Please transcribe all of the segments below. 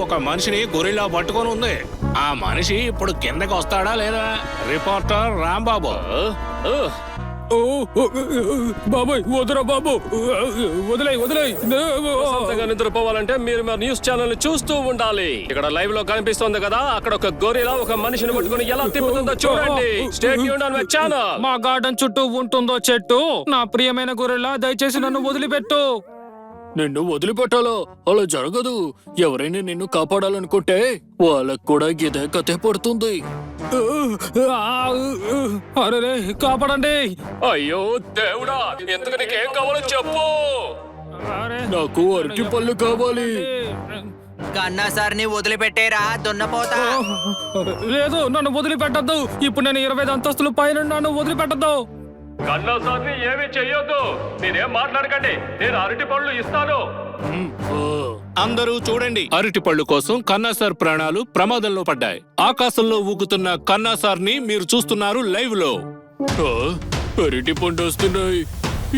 ఒక మనిషిని గొరిల్లా పట్టుకొని ఉంది. ఆ మనిషి ఇప్పుడు కిందకి వస్తాడా లేదా? రిపోర్టర్ రాంబాబు. బాబాయ్ వదరా బాబు, వదిలే వదిలే. నిద్రపోవాలంటే మీరు మా న్యూస్ ఛానల్ చూస్తూ ఉండాలి. ఇక్కడ లైవ్ లో కనిపిస్తుంది కదా, అక్కడ ఒక గొరిలా ఒక మనిషిని పట్టుకుని ఎలా తిప్పుతుందో చూడండి. Stay tuned on my channel. మా గార్డెన్ చుట్టూ ఉంటుందో చెట్టు. నా ప్రియమైన గొరిల్లా, దయచేసి నన్ను వదిలిపెట్టు. నిన్ను వదిలిపెట్టాలో? అలా జరగదు. ఎవరైనా నిన్ను కాపాడాలనుకుంటే వాళ్ళకు కూడా ఇదే కథే పడుతుంది. అరే కాపాడండి. అయ్యో దేవుడా, ఎందుకు నీకేం కావాలో చెప్పు. నాకు అరటి పళ్ళు కావాలి. కన్నా సార్ని వదిలిపెట్టేరా దున్నపోతా. లేదు, నన్ను వదిలిపెట్టద్దు. ఇప్పుడు నేను 20 అంతస్తుల పైన, నన్ను వదిలిపెట్టద్దు. కన్నా సార్ని ఏమీ చెయ్యొద్దు. మీరేం మాట్లాడకండి, నేను అరటి పళ్ళు ఇస్తాను. అందరూ చూడండి, అరటి పళ్ళు కోసం కన్నా సార్ ప్రాణాలు ప్రమాదంలో పడ్డాయి. ఆకాశంలో ఊగుతున్న కన్నా సార్ ని మీరు చూస్తున్నారు లైవ్ లో. అరటి పండు వస్తున్నాయి.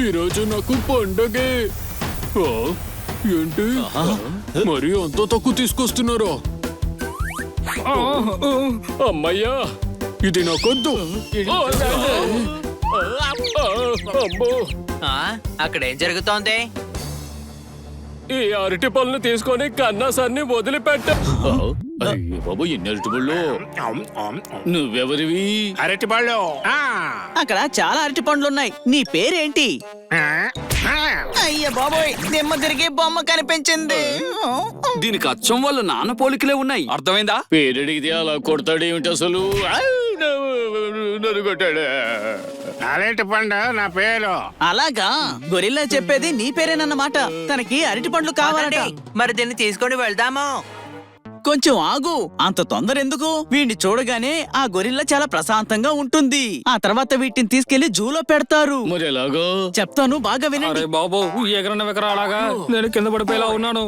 ఈ రోజు నాకు పండగే. ఏంటి మరి అంత తక్కువ తీసుకొస్తున్నారా? అమ్మయ్యా, ఇది నాకొద్దు. అక్కడేం జరుగుతోంది? ఈ అరటి పళ్ళను తీసుకొని కన్నా సార్ని వదిలిపెట్ట. బాబు, ఎన్ని అరటి పళ్ళు? నువ్వెవరివి? అరటి పళ్ళు. అక్కడ చాలా అరటి పండ్లున్నాయి. నీ పేరేంటి? అయ్య బాబోయ్, దిమ్మ తిరిగి బొమ్మ కనిపించింది. దీనికి అచ్చం వల్ల నాన్న పోలికలే ఉన్నాయి. అర్థమైందా? పేరడిగితే అలా కొడతాడేమిటి అసలు? నన్ను కొట్టాడు. అరటి పండు నా పేరు. అలాగా, గొరిల్లా చెప్పేది నీ పేరేనన్నమాట. తనకి అరటి పండ్లు కావాలంటే మరి దీన్ని తీసుకొని వెళ్దాము. కొంచెం ఆగు, అంత తొందర ఎందుకు? వీడిని చూడగానే ఆ గొరిల్లా చాలా ప్రశాంతంగా ఉంటుంది. ఆ తర్వాత వీటిని తీసుకెళ్లి జూలో పెడతారు. మరి ఎలాగో చెప్తాను, బాగా వినండి. అరే బాబు, ఎగరన్న వికరాలాగా నేను కింద పడిపోయేలా ఉన్నాను.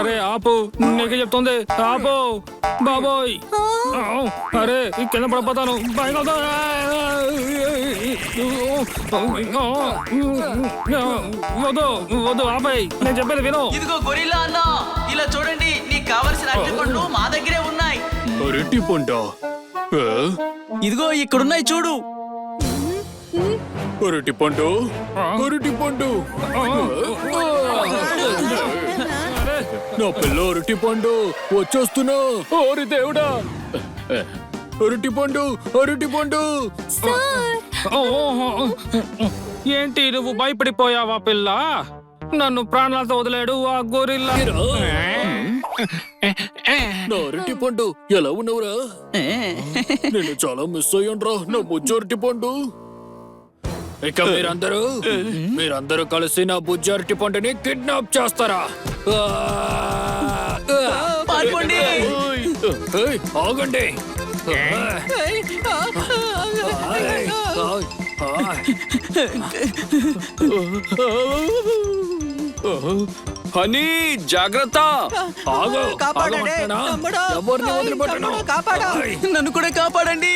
అరే ఆపు, నీకే చెప్తుంది, ఆపు బాబోయ్. అరే కింద పడిపోతాను. వద్దు వద్దు, ఆపై నేను చెప్పేది విను. ఇదిగో గొరిల్లా అన్న, ఇలా చూడండి, నీకు కావలసిన అరటి పండ్లు మా దగ్గరే ఉన్నాయి. అరటి పండు? ఇదిగో ఇక్కడున్నాయి చూడు. అరటి పండు, అరటి పండు. నా పిల్ల అరటి పండు వచ్చేస్తున్నా. ఓరి దేవుడా, అరటి పండు, అరటి పండు. ఏంటి నువ్వు భయపడిపోయావా పిల్ల? నన్ను ప్రాణాలతో వదిలేడు ఆ గొరిల్లా. నా అరటి పండు, ఎలా ఉన్నావురా? నేను చాలా మిస్ అయ్యాన్రా నా బుజ్జి అరటి పండు. ఇక మీరందరూ కలిసి నా బుజ్జి అరటి పండుని కిడ్నాప్ చేస్తారా? ఆగండి. హనీ, జాగ్రత్త. ఎవరిని వదిలిపెట్టను. నన్ను కూడా కాపాడండి.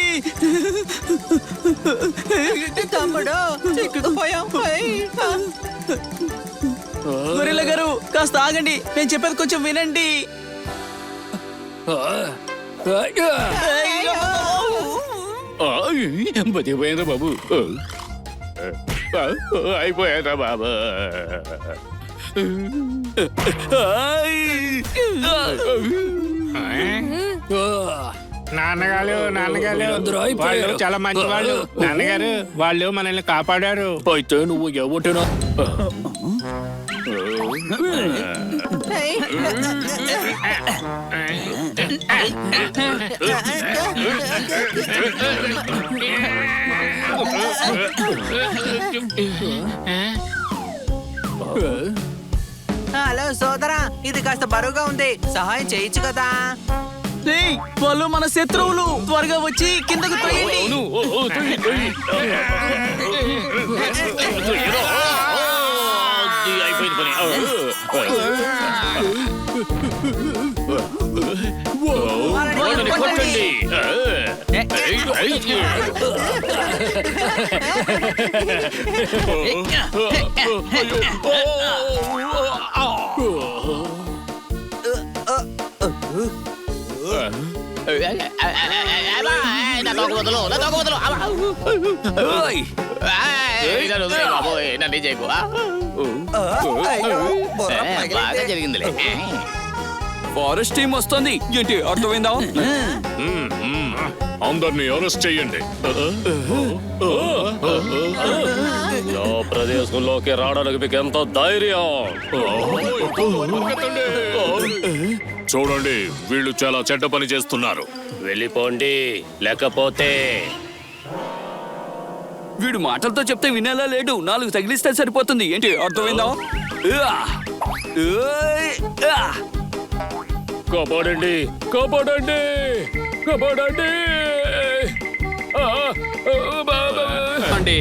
గొరిల్లా గారు, కాస్త ఆగండి, నేను చెప్పేది కొంచెం వినండి. బతికిపోయిందా బాబు? అయిపోయారా బాబు? నాన్నగారు వాళ్ళు చాలా మంచి వాళ్ళు. నాన్నగారు, వాళ్ళు మనల్ని కాపాడారు. అయితే నువ్వు ఎవటినా? హలో సోదరా, ఇది కాస్త బరువుగా ఉంది, సహాయం చేయొచ్చు కదా? వాళ్ళు మన శత్రువులు, త్వరగా వచ్చి కిందకు తోయండి. అయిపోయింది పని. కొట్టండి. ఓయ్! బాగా జరిగిందిలే. ఫారెస్ట్ టీం వస్తుంది ఏంటి అర్థమైందా? అందరినీ అరెస్ట్ చేయండి. నా ప్రదేశంలోకి రావడానికి మీకు ఎంత ధైర్యం? చూడండి, వీళ్ళు చాలా చెడ్డ పని చేస్తున్నారు. వెళ్ళిపోండి, లేకపోతే వీడు మాటలతో చెప్తే వినేలా లేడు. 4 తగిలిస్తే సరిపోతుంది ఏంటి అర్థమైందా? కాపాడండి, కాపాడండి, కాపాడండి! అండి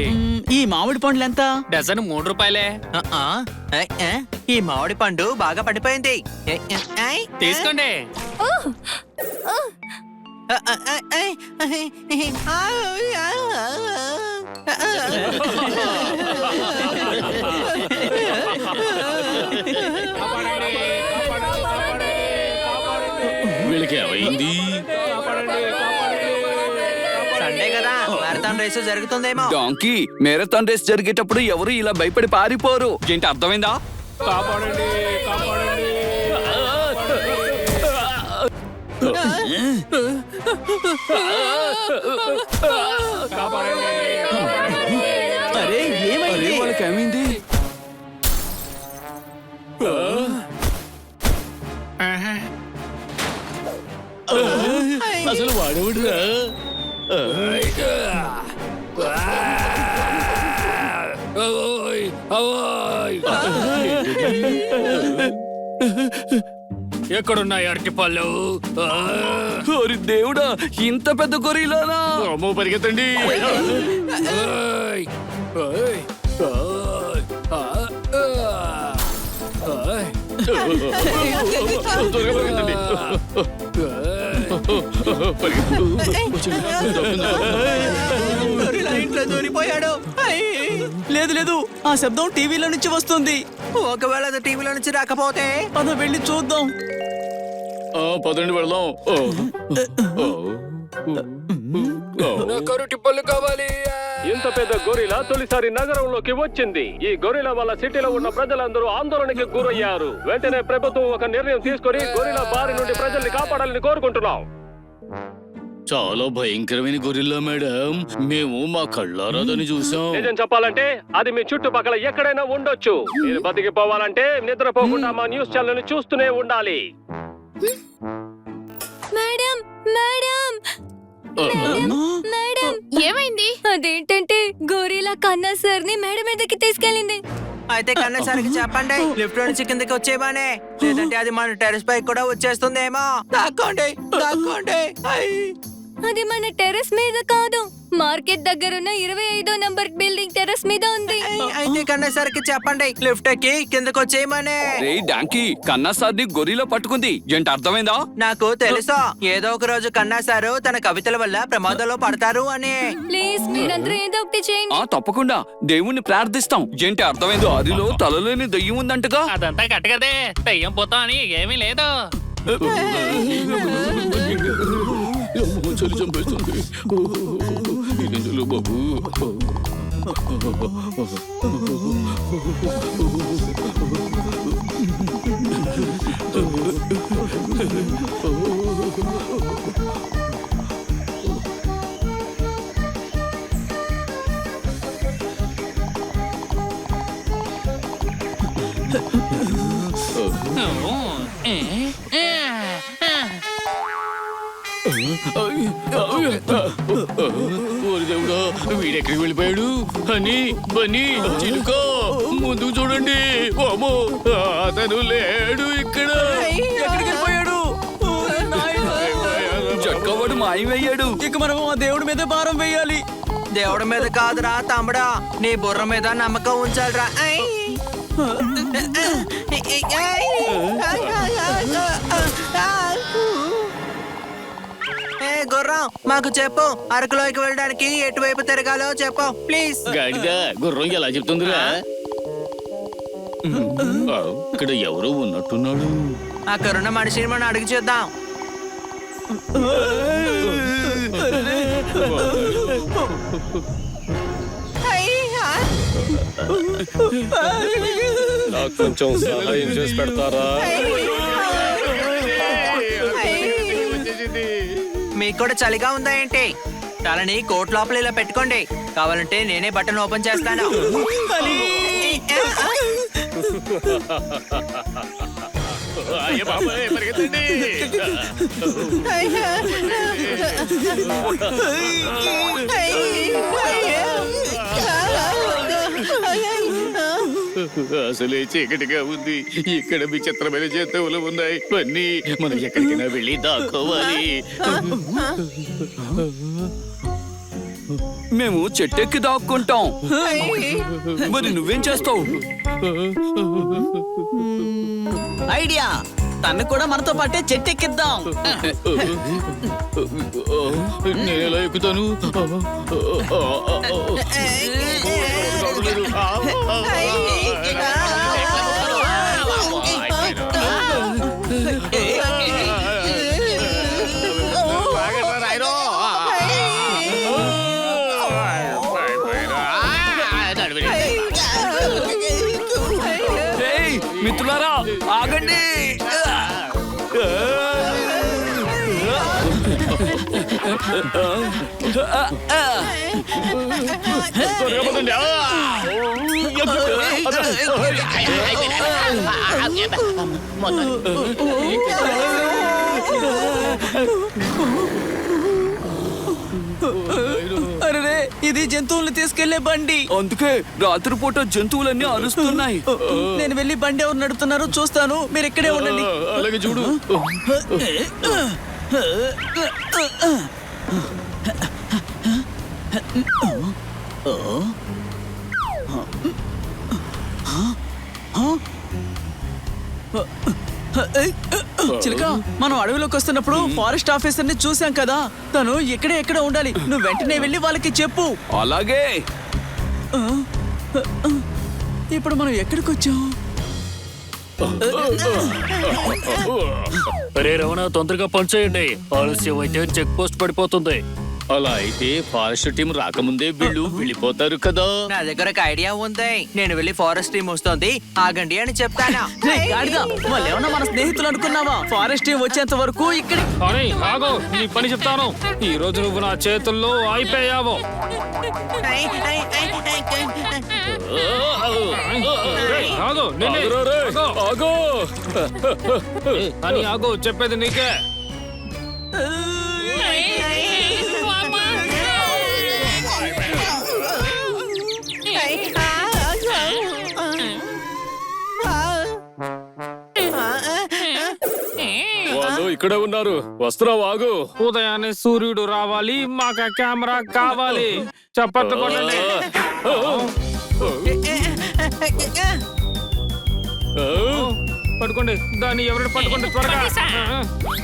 ఈ మామిడి పండ్లు ఎంత? డజన్ 3 రూపాయలే. ఈ మామిడి పండు బాగా పడిపోయింది. తీసుకోండి. వీళ్ళకి ఏమైంది? సండే కదా, మారథాన్ రేసు జరుగుతుందేమో. డాంకీ మేరథాన్ రేస్ జరిగేటప్పుడు ఎవరు ఇలా భయపడి పారిపోరు ఏంటి అర్థమైందా? కాపాడండి, కాపాడండి. అరే ఏమైంది? వాళ్ళకి ఏమైంది? అసలు వాడేవాడురా? ఎక్కడున్నాయి అరటిపళ్ళు? ఓరి దేవుడా, ఇంత పెద్ద గొరిలానా? అమ్మో, పరిగెత్తండి. ఓయ్! ఓయ్! ఓయ్! ఓయ్! త్వరగా పరిగెత్తండి. గొరిల్లా ఇంట్లో దూరిపోయాడు. లేదు లేదు, ఆ శబ్దం టీవీలో నుంచి వస్తుంది. ఒకవేళ అది టీవీలో నుంచి రాకపోతే పద వెళ్ళి చూద్దాం. పదండి, వెళ్దాం. నాకు అరటిపళ్ళు కావాలి. ఇంత పెద్ద గొరిలా తొలిసారి నగరంలోకి వచ్చింది. ఈ గొరిలా వల్ల సిటీలో ఉన్న ప్రజలందరూ ఆందోళనకి గురయ్యారు. వెంటనే ప్రభుత్వం ఒక నిర్ణయం తీసుకొని గొరిలా బారి నుండి ప్రజల్ని కాపాడాలని కోరుకుంటున్నాం. చాలా భయంకరమైన గొరిల్లా మేడం. మేము మా కళ్ళారా దాన్ని చూసాం. నిజం చెప్పాలంటే అది మీ చుట్టుపక్కల ఎక్కడైనా ఉండొచ్చు. మీరు బతికిపోవాలంటే నిద్రపోకుండా మా న్యూస్ ఛానల్ ని చూస్తూనే ఉండాలి. మేడం మేడం మేడం ఏమైంది? అదేంటంటే గోరిలా కన్నా సార్ ని మేడం మీదకి తీసుకెళ్ళింది. అయితే కన్నసారికి చెప్పండి లిఫ్ట్ లో నుంచి కిందకి వచ్చేయమనే. లేదంటే అది మన టెరెస్ పై కూడా వచ్చేస్తుందేమో. దాక్కోండి, దాక్కోండి. అది మన టెర్రస్ మీద కాదు, మార్కెట్ దగ్గరున్న 25వ నంబర్ బిల్డింగ్ టెర్రస్ మీద ఉంది. అయితే కన్నసారికి చెప్పండి లిఫ్ట్ ఎక్కి కిందకి వచ్చేయమనే. రే డాంకీ, కన్నా సార్ని గొరిలా పట్టుకుంది ఏంటి అర్థమైందా? నాకు తెలుసా, ఏదో ఒక రోజు కన్నా సారు తన కవితల వల్ల ప్రమాదంలో పడతారు అని. ప్లీజ్ మీరందరూ ఏదో ఒకటి చేయండి. తప్పకుండా దేవుణ్ణి ప్రార్థిస్తాం ఏంటి అర్థమైందో? అదిలో తలలోని దయ్యం ఉందంటగా. అదంతా కట్టగదే, దయ్యం పోతాం అని ఏమీ లేదు. చలి చంపేస్తుంది. బాబు, ఓరి దేవుడా, వీడెక్కడికి వెళ్ళిపోయాడు? అని బన్నీ, చిలుక, ముందు చూడండి. అమ్మో, అతను లేడు ఇక్కడ. ఎక్కడికి వెళ్ళిపోయాడు? జక్కవాడు మాయమయ్యాడు. ఇక మనం ఆ దేవుడి మీద భారం వేయాలి. దేవుడి మీద కాదురా తమ్ముడా, నీ బుర్ర మీద నమ్మకం ఉంచాలిరా. గుర్రం, మాకు చెప్పు, అరకులోకి వెళ్ళడానికి ఎటువైపు తిరగాలో చెప్పు ప్లీజ్. గాడిద గుర్రం ఎలా చెప్తుందిరా? ఇక్కడ ఎవరో ఉన్నట్టున్నాడు. అక్కడున్న మనిషిని మనం అడిగి చూద్దాం. నాకు కొంచెం సహాయం చేసి పెడతారా? మీకు కూడా చలిగా ఉందా ఏంటి? తలని కోట్ లోపల ఇలా పెట్టుకోండి. కావాలంటే నేనే బటన్ ఓపెన్ చేస్తాను. అసలే చీకటిగా ఉంది. ఇక్కడ విచిత్రమైన జంతువులు ఉన్నాయి. అన్నీ మనం ఎక్కడికైనా వెళ్ళి దాక్కోవాలి. మేము చెట్టెక్కి దాక్కుంటాం. మరి నువ్వేం చేస్తావు? ఐడియా, తను కూడా మనతో పాటే చెట్టెక్కిద్దాం. నేను ఎలా ఎక్కుతాను? ఏయ్, మిత్రులారా ఆగండి. అరే, ఇది జంతువుల్ని తీసుకెళ్లే బండి. అందుకే రాత్రిపూట జంతువులన్నీ అరుస్తున్నాయి. నేను వెళ్ళి బండి ఎవరు నడుపుతున్నారో చూస్తాను, మీరు ఇక్కడే ఉండండి. అలాగే చూడు. చిలక, మనం అడవిలోకి వస్తున్నప్పుడు ఫారెస్ట్ ఆఫీసర్ ని చూసాం కదా, తను ఇక్కడే ఎక్కడ ఉండాలి. నువ్వు వెంటనే వెళ్ళి వాళ్ళకి చెప్పు. అలాగే. ఇప్పుడు మనం ఎక్కడికి వచ్చాం? అరే రమణ, తొందరగా పని చేయండి. ఆలస్యం అయితే చెక్ పోస్ట్ పడిపోతుంది. అలా అయితే ఫారెస్ట్ టీం రాకముందే వీళ్ళు వెళ్ళిపోతారు కదా. నా దగ్గర ఒక ఐడియా ఉంది. నేను వెళ్ళి ఫారెస్ట్ టీం వస్తుంది, ఆగండి అని చెప్తాను. రేయ్ గాడిద, వాళ్ళు ఏమన్నా మన స్నేహితులు అనుకున్నావా? ఫారెస్ట్ టీం వచ్చేంత వరకు ఇక్కడ. అని ఆగో, నీ పని చెప్తాను. ఈ రోజు నువ్వు నా చేతుల్లో అయిపోయావు. ఏయ్, ఆగు, నిన్నే. ఆగు. అని ఆగు, చెప్పేది నీకే. వాళ్ళు ఇక్కడే ఉన్నారు. వస్తున్నావు, ఆగు. ఉదయాన్నే సూర్యుడు రావాలి, మాకు కెమెరా కావాలి. చప్పట్లు కొట్టండి. పట్టుకోండి దాన్ని, ఎవరు పట్టుకోండి త్వరగా.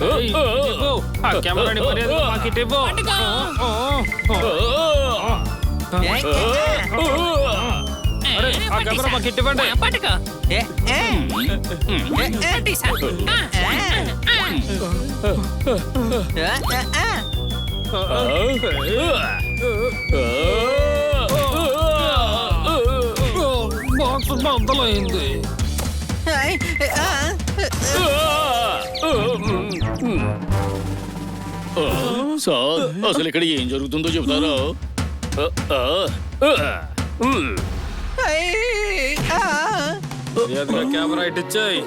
ఏయ్, ఇవ్వు. ఆ కెమెరాని మర్యాదగా మాకు ఇటు ఇవ్వు. అరే, ఆ కెమెరా మాకు ఇటు ఇవ్వండి. బాక్స్ బద్దలైంది. సార్, అసలు ఇక్కడ ఏం జరుగుతుందో చెబుతారా? మర్యాదగా కెమెరా ఇటు ఇచ్చేయ్.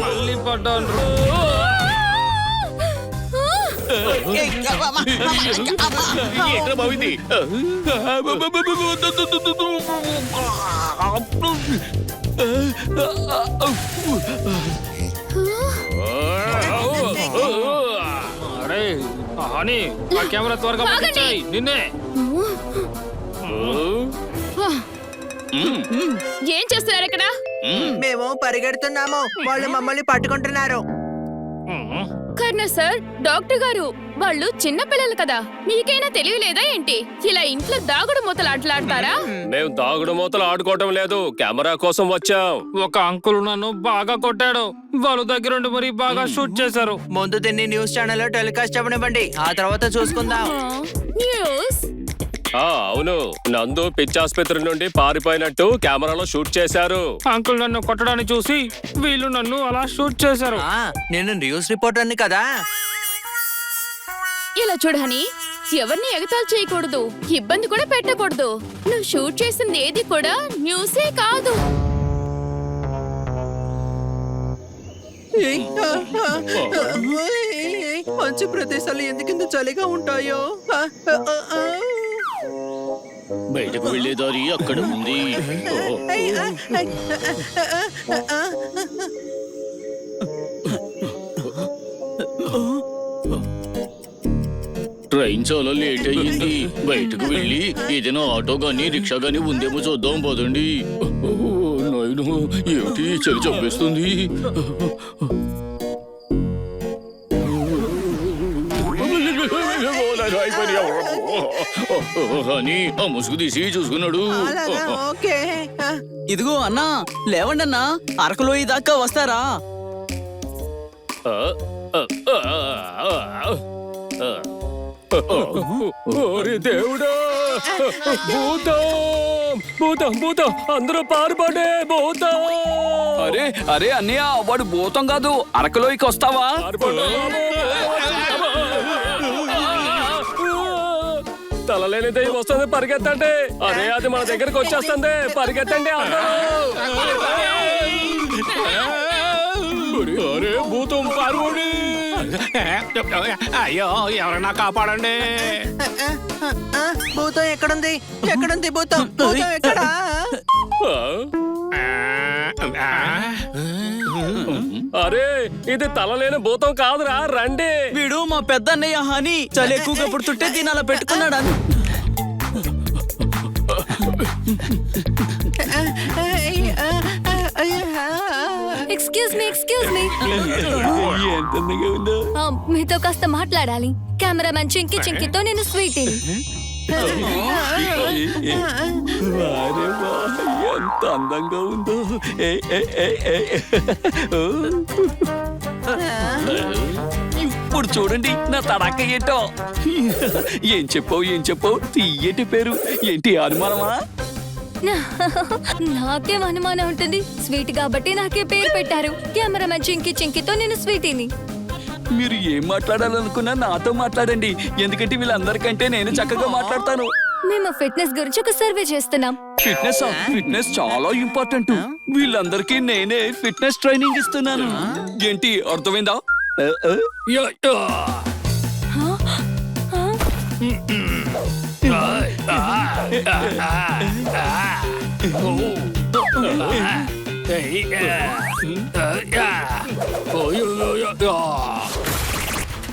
మళ్ళీ పడ్డాను. ఏంట్రా బావింది? అరే హనీ, ఆ కెమెరా త్వరగా పంపించేయ్. నిన్నే. ఏం చేస్తున్నారు ఇక్కడ? మేము పరిగెడుతున్నాము, వాళ్ళు మమ్మల్ని పట్టుకుంటున్నారు. గవర్నర్ సార్, డాక్టర్ గారు, వాళ్ళు చిన్న పిల్లలు కదా, మీకైనా తెలియలేదా ఏంటి? ఇలా ఇంట్లో దాగుడు మూతలాటలాడతారా? మేము దాగుడు మూతలు ఆడుకోవటం లేదు, కెమెరా కోసం వచ్చాం. ఒక అంకుల్ నన్ను బాగా కొట్టాడు. వాళ్ళ దగ్గరుండి మరి బాగా షూట్ చేశారు. ముందు దీన్ని న్యూస్ ఛానల్లో టెలికాస్ట్ అవ్వనివ్వండి, ఆ తర్వాత చూసుకుందాం. న్యూస్ అవును, నందు పిచ్చాసుపత్రి నుండి పారిపోయినట్టు కెమెరాలో షూట్ చేశారు. అంకుల్ నన్ను కొట్టడాన్ని చూసి వీళ్ళు నన్ను అలా షూట్ చేశారు. నేను న్యూస్ రిపోర్టర్ని కదా. ఇలా చూడని, ఎవరిని ఎగతాళి చేయకూడదు, ఇబ్బంది కూడా పెట్టకూడదు. నువ్వు షూట్ చేసింది ఏది కూడా న్యూసే కాదు. మంచి ప్రదేశాలు ఎందుకింత చలిగా ఉంటాయో. బయటకు వెళ్లే దారి అక్కడ ఉంది. ట్రైన్ చాలా లేట్ అయ్యింది. బయటకు వెళ్ళి ఏదైనా ఆటో గానీ రిక్షా గానీ ఉందేమో చూద్దాం పదండి. నాయను, ఏమిటి చలి చంపేస్తుంది. అని ఆ ముసుగు తీసి చూసుకున్నాడు. ఇదిగో అన్నా, లేవండి అన్నా, అరకులోయ దాకా వస్తారా? దేవుడా, భూతం భూతం భూతం, అందరూ పారిపడే భూతం. అరే అరే అన్నయ్య, వాడు భూతం కాదు, అరకలోకి వస్తావా? తలలేని దయ్యం వస్తుంది, పరిగెత్తండి. అరే అది మన దగ్గరికి వచ్చేస్తుంది, పరిగెత్తండి. అరే భూతం పారిపోండి. అయ్యో, ఎవరన్నా కాపాడండి. భూతం ఎక్కడుంది? ఎక్కడుంది భూతం? భూతం ఎక్కడా? అరే ఇది తలలేని భూతం కాదురా, రండి. వీడు మా పెద్ద అన్నయ్య హాని, చలి ఎక్కువగా పుడుతుంటే దీని అలా పెట్టుకున్నాడు. ఎక్స్క్యూజ్ మీ మీతో కాస్త మాట్లాడాలి. కెమెరామెన్ చింకి చింకితో నేను స్వీటీని. ఎంత అందంగా ఉందో. ఇప్పుడు చూడండి నా తడాక ఏంటో. ఏం చెప్పావు తీయటి పేరు ఏంటి? అనుమానమా? నాకేం అనుమానం ఉంటుంది, స్వీట్ కాబట్టి నాకే పేరు పెట్టారు. కెమెరామెన్ చింకి చింకితో నేను స్వీటీని. మీరు ఏం మాట్లాడాలనుకున్నా నాతో మాట్లాడండి, ఎందుకంటే వీళ్ళందరికంటే నేను చక్కగా మాట్లాడతాను. మేము ఫిట్నెస్ గురించి ఒక సర్వే చేస్తున్నాం. ఫిట్నెస్ చాలా ఇంపార్టెంట్. వీళ్ళందరికీ నేనే ఫిట్నెస్ ట్రైనింగ్ ఇస్తున్నాను. ఏంటి అర్థమైందా?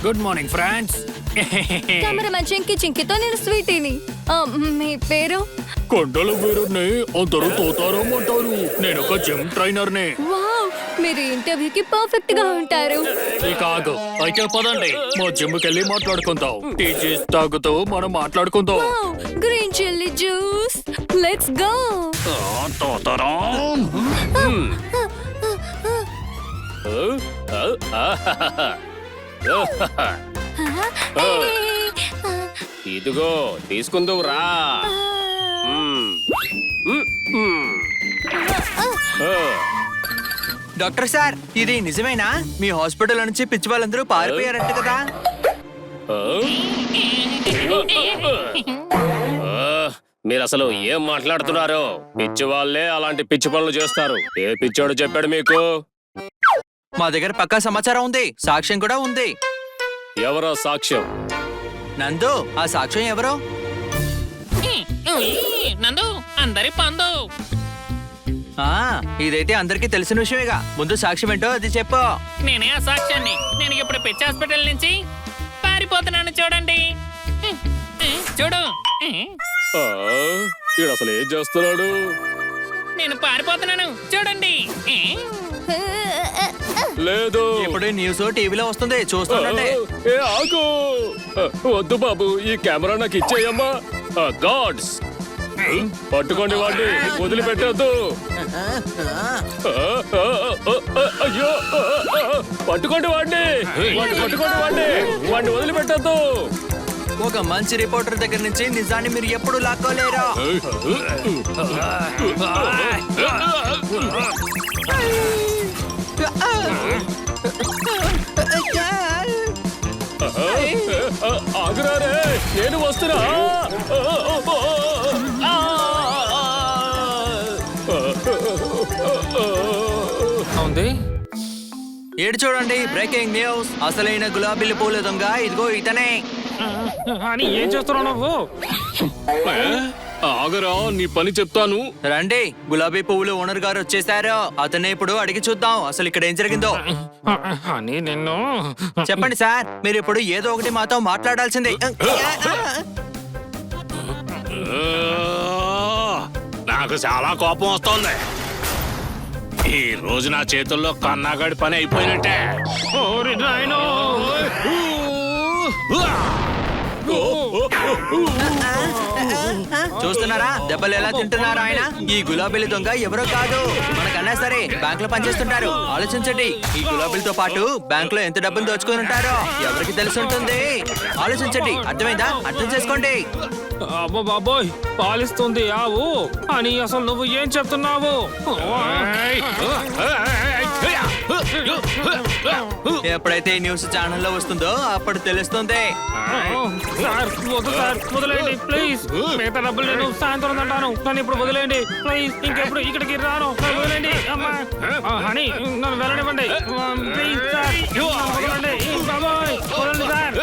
Good morning friends. కెమెరామెన్ చింకి చింకితో నేను స్వీటీని. మీ పేరు? కొండల వీరుని అందరూ తోతారమ్మంటారు. నేను ఒక జిమ్ ట్రైనర్ని. వావ్, మీరు ఇంటర్వ్యూకి పర్ఫెక్ట్ గా ఉంటారు. కాదు, అయితే పదండి మా జిమ్ కెళ్ళి మాట్లాడుకుందాం. టీ చేసి తాగుతూ మనం మాట్లాడుకుందాం. Green chilli juice, let's go. ఇదిగో తీసుకుందువు రా. డాక్టర్ సార్, ఇది నిజమేనా? మీ హాస్పిటల్ నుంచి పిచ్చి వాళ్ళందరూ పారిపోయారంట కదా? మీరు అసలు ఏం మాట్లాడుతున్నారు? పిచ్చి వాళ్ళే అలాంటి పిచ్చి పనులు చేస్తారు. ఏ పిచ్చోడు చెప్పాడు మీకు? మా దగ్గర పక్కా సమాచారం ఉంది, సాక్ష్యం కూడా ఉంది. ఎవరో సాక్ష్యం? నందు, ఆ సాక్ష్యం ఎవరో? నందు, అందరి పండు. ఇదైతే అందరికీ తెలిసిన విషయమేగా. ముందు సాక్ష్యం ఏంటో అది చెప్పు. నేనే ఆ సాక్ష్యాన్ని. నేను ఇప్పుడు పిచ్చి హాస్పిటల్ నుంచి పారిపోతున్నాను, చూడండి. చూడు, వీడు అసలు ఏం చేస్తున్నాడు? నేను పారిపోతున్నాను, చూడండి. లేదు. ఇప్పుడు న్యూస్ టీవీలో వస్తుంది చూస్తుండండి. ఏ ఆగు. వద్దు బాబు, ఈ కెమెరా నాకు ఇచ్చేయమ్మా. గాడ్స్, పట్టుకోండి వాడిని, వదిలిపెట్టద్దు. అయ్యో, పట్టుకోండి వాడిని, పట్టుకోండి వాడిని వదిలిపెట్టద్దు. ఒక మంచి రిపోర్టర్ దగ్గర నుంచి నిజాన్ని మీరు ఎప్పుడు లాక్కోలేరు. ఆగురారే, నేను వస్తున్నా. ఉంది ఏడు చూడండి, బ్రేకింగ్ న్యూస్. అసలైన గులాబీల పూల దొంగ ఇదిగో ఇతనే. అని ఏం చేస్తున్నావు నువ్వు? ఆగరా, నీ పని చెప్తాను. రండి, గులాబీ పువ్వులు ఓనర్ గారు వచ్చేసారు. అతనే ఇప్పుడు అడిగి చూద్దాం అసలు ఇక్కడ ఏం జరిగిందో. అని నిన్ను చెప్పండి సార్, మీరు ఇప్పుడు ఏదో ఒకటి మాతో మాట్లాడాల్సిందే. నాకు చాలా కోపం వస్తోంది. ఈ రోజు నా చేతుల్లో కన్నాగాడి పని అయిపోయినట్టే. ఓరి నాయనో! చూస్తున్నారా దెబ్బలు ఎలా తింటున్నారు ఆయన? ఈ గులాబీల దొంగ ఎవరో కాదు, మనకన్నా సరే బ్యాంక్ లో పనిచేస్తుంటారు. ఆలోచించండి, ఈ గులాబీలతో పాటు బ్యాంక్ లో ఎంత డబ్బులు దోచుకొని ఉంటారో ఎవరికి తెలిసి ఉంటుంది. ఆలోచించండి, అర్థమైందా? అర్థం చేసుకోండి. అబ్బో బాబోయ్, పాలిస్తుంది ఆవు అని అసలు నువ్వు ఏం చెప్తున్నావు? ఎప్పుడైతే న్యూస్ ఛానల్లో వస్తుందో అప్పుడు తెలుస్తుంది. సార్ వద్దు సార్, వదిలేయండి ప్లీజ్. మిగతా డబ్బులు నేను సాయంత్రం అంటాను, కానీ ఇప్పుడు వదిలేయండి ప్లీజ్. ఇంకెప్పుడు ఇక్కడికి రాను, వదిలేయండి అమ్మా. అని నన్ను వెళ్ళనివ్వండి ప్లీజ్ సార్, వదలండి బాబోయ్, వదలండి సార్.